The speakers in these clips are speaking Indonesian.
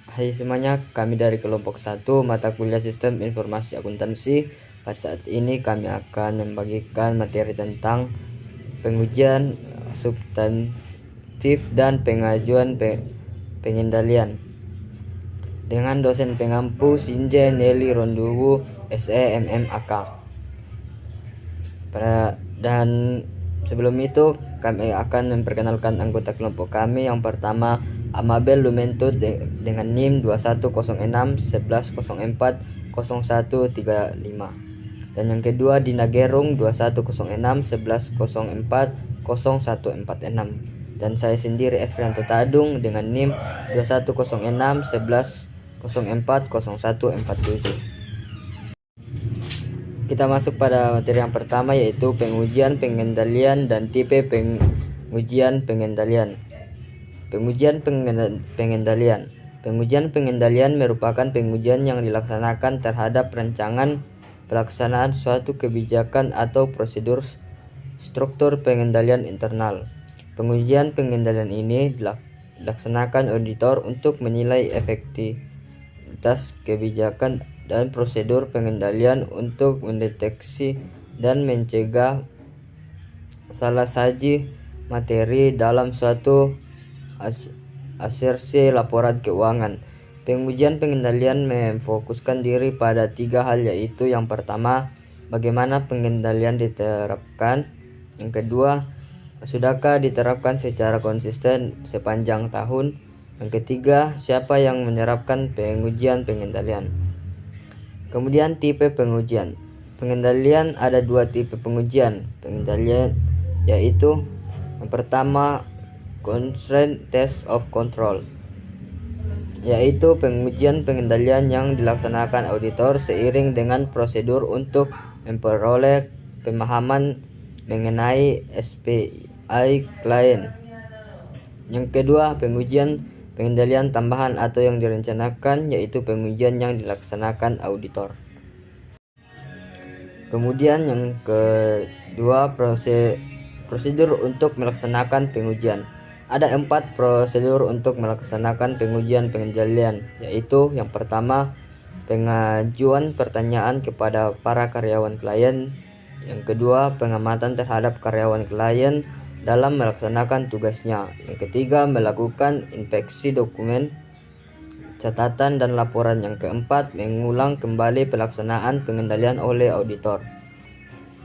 Hai semuanya, kami dari kelompok 1 mata kuliah Sistem Informasi Akuntansi. Pada saat ini kami akan membagikan materi tentang pengujian substantif dan pengajuan pengendalian dengan dosen pengampu Sinje Nelly Ronduwu SE MMAK. Dan sebelum itu kami akan memperkenalkan anggota kelompok kami. Yang pertama, Amabel Lumentu dengan NIM 210611040135. Dan yang kedua, Dina Gerung 210611040146. Dan saya sendiri Efrianto Tadung dengan NIM 210611040147. Kita masuk pada materi yang pertama, yaitu pengujian pengendalian dan tipe pengujian pengendalian. Pengujian pengendalian. Pengujian pengendalian merupakan pengujian yang dilaksanakan terhadap rancangan pelaksanaan suatu kebijakan atau prosedur struktur pengendalian internal. Pengujian pengendalian ini dilaksanakan auditor untuk menilai efektivitas kebijakan dan prosedur pengendalian untuk mendeteksi dan mencegah salah saji materi dalam suatu asersi laporan keuangan. Pengujian pengendalian memfokuskan diri pada 3 hal, yaitu yang pertama, bagaimana pengendalian diterapkan. Yang kedua, sudahkah diterapkan secara konsisten sepanjang tahun. Yang ketiga, siapa yang menerapkan pengujian pengendalian. Kemudian tipe pengujian. Pengendalian ada 2 tipe pengujian pengendalian, yaitu yang pertama, constraint test of control, yaitu pengujian pengendalian yang dilaksanakan auditor seiring dengan prosedur untuk memperoleh pemahaman mengenai SPI klien. Yang kedua, pengujian pengendalian tambahan atau yang direncanakan, yaitu pengujian yang dilaksanakan auditor. Kemudian yang kedua, prosedur untuk melaksanakan pengujian. Ada 4 prosedur untuk melaksanakan pengujian pengendalian, yaitu yang pertama, pengajuan pertanyaan kepada para karyawan klien. Yang kedua, pengamatan terhadap karyawan klien dalam melaksanakan tugasnya. Yang ketiga, melakukan inspeksi dokumen, catatan, dan laporan. Yang keempat, mengulang kembali pelaksanaan pengendalian oleh auditor.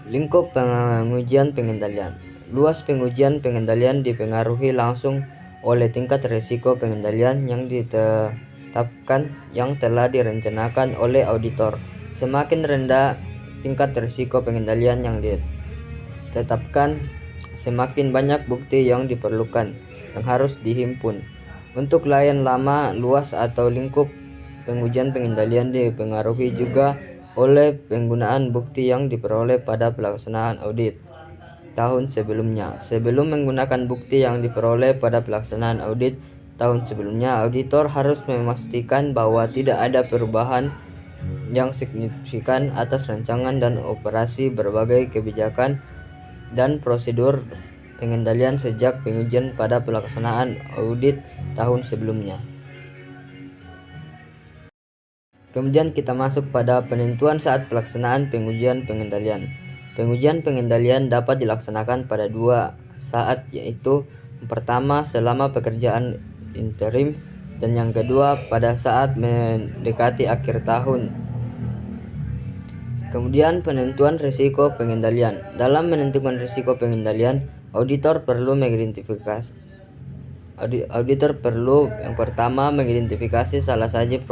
Lingkup pengujian pengendalian. Luas pengujian pengendalian dipengaruhi langsung oleh tingkat risiko pengendalian yang ditetapkan yang telah direncanakan oleh auditor. Semakin rendah tingkat risiko pengendalian yang ditetapkan, semakin banyak bukti yang diperlukan yang harus dihimpun. Untuk klien lama, luas atau lingkup pengujian pengendalian dipengaruhi juga oleh penggunaan bukti yang diperoleh pada pelaksanaan audit tahun sebelumnya. Sebelum menggunakan bukti yang diperoleh pada pelaksanaan audit tahun sebelumnya, auditor harus memastikan bahwa tidak ada perubahan yang signifikan atas rancangan dan operasi berbagai kebijakan dan prosedur pengendalian sejak pengujian pada pelaksanaan audit tahun sebelumnya. Kemudian kita masuk pada penentuan saat pelaksanaan pengujian pengendalian. Pengujian pengendalian dapat dilaksanakan pada 2 saat, yaitu yang pertama selama pekerjaan interim, dan yang kedua pada saat mendekati akhir tahun. Kemudian penentuan risiko pengendalian. Dalam menentukan risiko pengendalian, auditor perlu yang pertama mengidentifikasi salah saji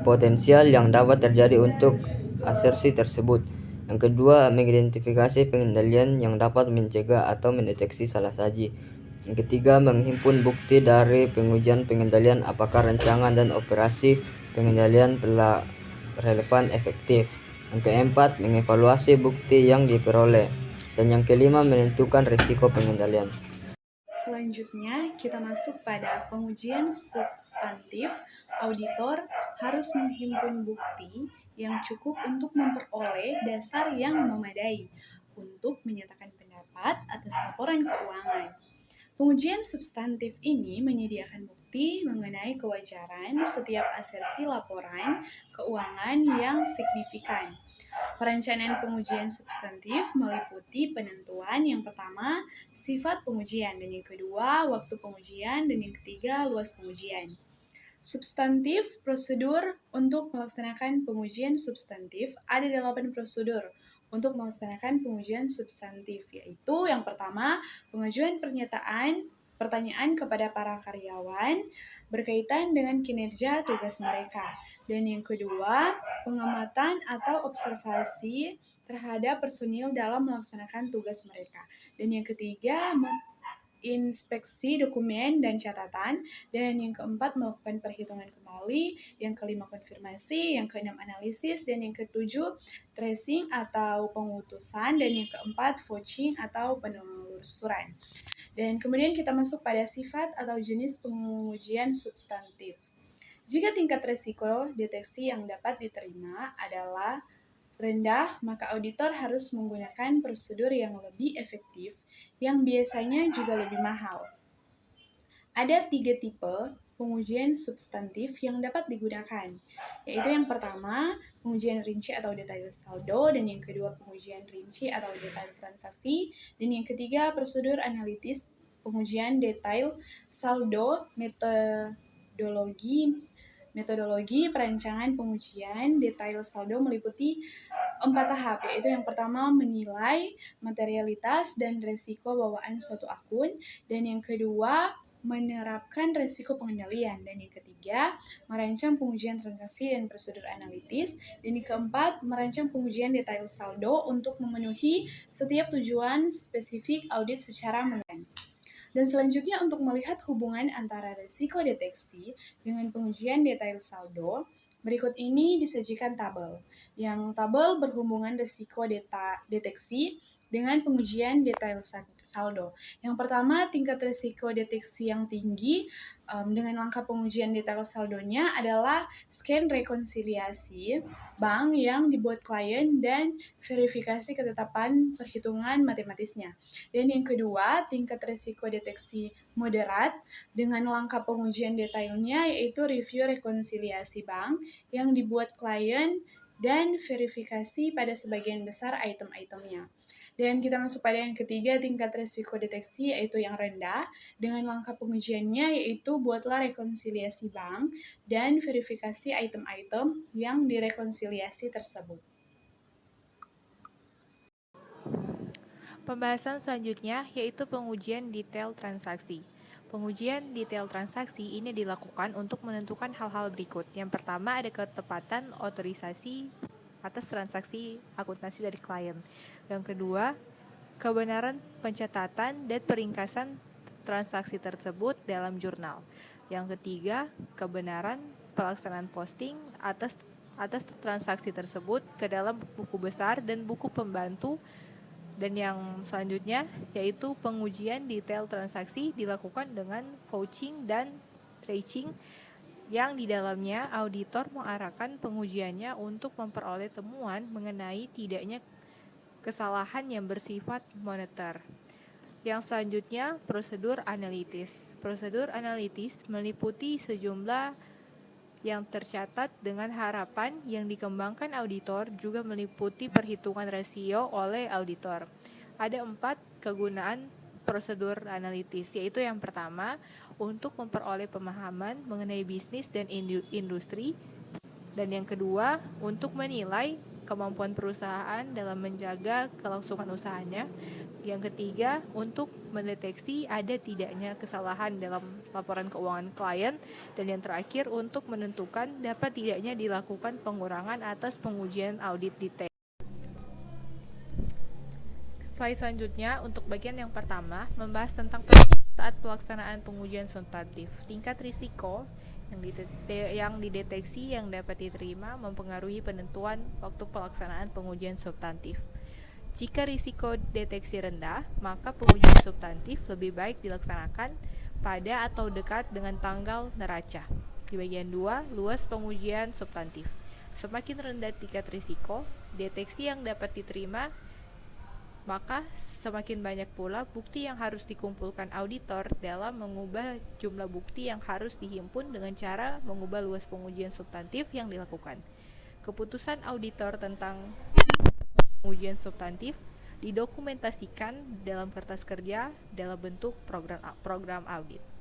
potensial yang dapat terjadi untuk asersi tersebut. Yang kedua, mengidentifikasi pengendalian yang dapat mencegah atau mendeteksi salah saji. Yang ketiga, menghimpun bukti dari pengujian pengendalian apakah rancangan dan operasi pengendalian telah relevan efektif. Yang keempat, mengevaluasi bukti yang diperoleh. Dan yang kelima, menentukan risiko pengendalian. Selanjutnya, kita masuk pada pengujian substantif. Auditor harus menghimpun bukti yang cukup untuk memperoleh dasar yang memadai untuk menyatakan pendapat atas laporan keuangan. Pengujian substantif ini menyediakan bukti mengenai kewajaran setiap asersi laporan keuangan yang signifikan. Perencanaan pengujian substantif meliputi penentuan yang pertama, sifat pengujian, dan yang kedua, waktu pengujian, dan yang ketiga, luas pengujian. Substantif, prosedur untuk melaksanakan pengujian substantif, ada 8 prosedur untuk melaksanakan pengujian substantif, yaitu yang pertama, pengajuan pertanyaan kepada para karyawan berkaitan dengan kinerja tugas mereka. Dan yang kedua, pengamatan atau observasi terhadap personil dalam melaksanakan tugas mereka. Dan yang ketiga, inspeksi dokumen dan catatan, dan yang keempat melakukan perhitungan kembali, yang kelima konfirmasi, yang keenam analisis, dan yang ketujuh tracing atau pengutusan, dan yang keempat vouching atau penelusuran. Dan kemudian kita masuk pada sifat atau jenis pengujian substantif. Jika tingkat resiko deteksi yang dapat diterima adalah rendah, maka auditor harus menggunakan prosedur yang lebih efektif, yang biasanya juga lebih mahal. Ada 3 tipe pengujian substantif yang dapat digunakan, yaitu yang pertama, pengujian rinci atau detail saldo, dan yang kedua, pengujian rinci atau detail transaksi, dan yang ketiga, prosedur analitis pengujian detail saldo. Metodologi perancangan pengujian detail saldo meliputi 4 tahap, yaitu yang pertama menilai materialitas dan resiko bawaan suatu akun, dan yang kedua menerapkan resiko pengendalian, dan yang ketiga merancang pengujian transaksi dan prosedur analitis, dan yang keempat merancang pengujian detail saldo untuk memenuhi setiap tujuan spesifik audit secara mendalam. Dan selanjutnya untuk melihat hubungan antara resiko deteksi dengan pengujian detail saldo, berikut ini disajikan tabel. Yang tabel berhubungan resiko deteksi dengan pengujian detail saldo. Yang pertama, tingkat resiko deteksi yang tinggi dengan langkah pengujian detail saldonya adalah scan rekonsiliasi bank yang dibuat klien dan verifikasi ketetapan perhitungan matematisnya. Dan yang kedua, tingkat resiko deteksi moderat dengan langkah pengujian detailnya yaitu review rekonsiliasi bank yang dibuat klien dan verifikasi pada sebagian besar item-itemnya. Dan kita masuk pada yang ketiga, tingkat resiko deteksi yaitu yang rendah dengan langkah pengujiannya yaitu buatlah rekonsiliasi bank dan verifikasi item-item yang direkonsiliasi tersebut. Pembahasan selanjutnya yaitu pengujian detail transaksi. Pengujian detail transaksi ini dilakukan untuk menentukan hal-hal berikut. Yang pertama ada ketepatan otorisasi atas transaksi akuntansi dari klien. Yang kedua, kebenaran pencatatan dan peringkasan transaksi tersebut dalam jurnal. Yang ketiga, kebenaran pelaksanaan posting atas transaksi tersebut ke dalam buku besar dan buku pembantu. Dan yang selanjutnya yaitu pengujian detail transaksi dilakukan dengan vouching dan tracing yang di dalamnya auditor mengarahkan pengujiannya untuk memperoleh temuan mengenai tidaknya kesalahan yang bersifat moneter. Yang selanjutnya prosedur analitis. Prosedur analitis meliputi sejumlah yang tercatat dengan harapan yang dikembangkan auditor juga meliputi perhitungan rasio oleh auditor. Ada 4 kegunaan prosedur analitis, yaitu yang pertama untuk memperoleh pemahaman mengenai bisnis dan industri, dan yang kedua untuk menilai kemampuan perusahaan dalam menjaga kelangsungan usahanya. Yang ketiga, untuk mendeteksi ada tidaknya kesalahan dalam laporan keuangan klien. Dan yang terakhir, untuk menentukan dapat tidaknya dilakukan pengurangan atas pengujian audit detail. Slide selanjutnya, untuk bagian yang pertama, membahas tentang saat pelaksanaan pengujian substantif. Tingkat risiko yang dideteksi yang dapat diterima mempengaruhi penentuan waktu pelaksanaan pengujian substantif. Jika risiko deteksi rendah, maka pengujian substantif lebih baik dilaksanakan pada atau dekat dengan tanggal neraca. Di bagian 2, luas pengujian substantif. Semakin rendah tingkat risiko, deteksi yang dapat diterima Maka semakin banyak pula bukti yang harus dikumpulkan auditor dalam mengubah jumlah bukti yang harus dihimpun dengan cara mengubah luas pengujian substantif yang dilakukan. Keputusan auditor tentang pengujian substantif didokumentasikan dalam kertas kerja dalam bentuk program audit.